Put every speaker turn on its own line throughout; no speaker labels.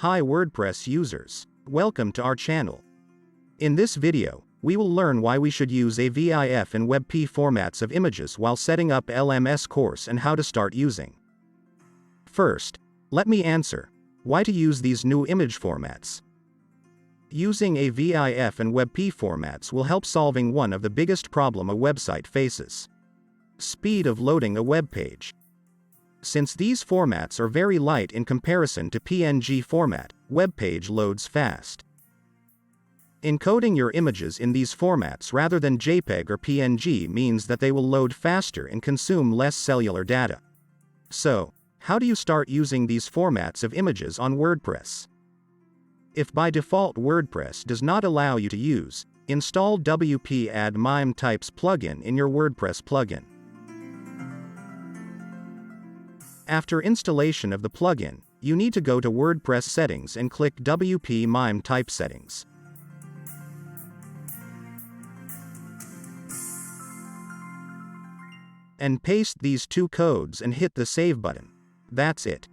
Hi WordPress users. Welcome to our channel. In this video, we will learn why we should use AVIF and WebP formats of images while setting up LMS course and how to start using. First, let me answer why to use these new image formats. Using AVIF and WebP formats will help solving one of the biggest problem a website faces: speed of loading a web page. Since these formats are very light in comparison to PNG format, web page loads fast. Encoding your images in these formats rather than JPEG or PNG means that they will load faster and consume less cellular data. So, how do you start using these formats of images on WordPress? If by default WordPress does not allow you to use, install WP Add Mime Types plugin in your WordPress plugin. After installation of the plugin, you need to go to WordPress settings and click WP Mime Type settings. And paste these two codes and hit the save button. That's it.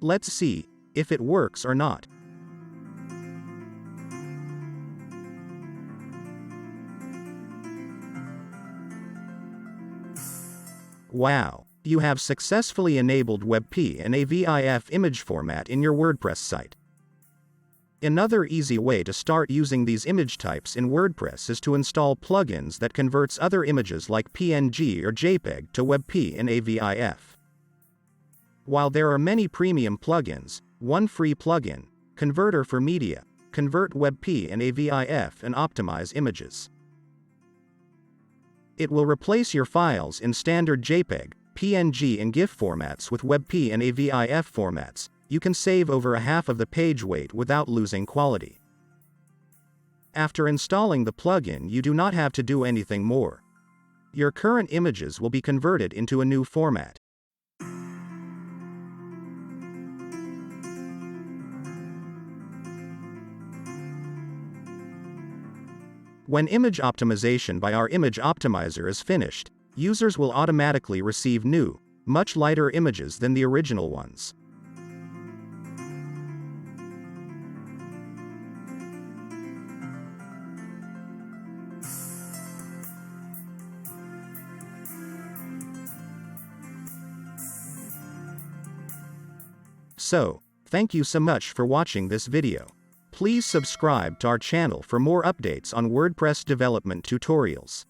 Let's see if it works or not. Wow! You have successfully enabled WebP and AVIF image format in your WordPress site. Another easy way to start using these image types in WordPress is to install plugins that converts other images like PNG or JPEG to WebP and AVIF. While there are many premium plugins, one free plugin, Converter for Media, convert WebP and AVIF and optimize images. It will replace your files in standard JPEG, PNG and GIF formats with WebP and AVIF formats. You can save over a half of the page weight without losing quality. After installing the plugin, you do not have to do anything more. Your current images will be converted into a new format. When image optimization by our image optimizer is finished, users will automatically receive new, much lighter images than the original ones. So, thank you so much for watching this video. Please subscribe to our channel for more updates on WordPress development tutorials.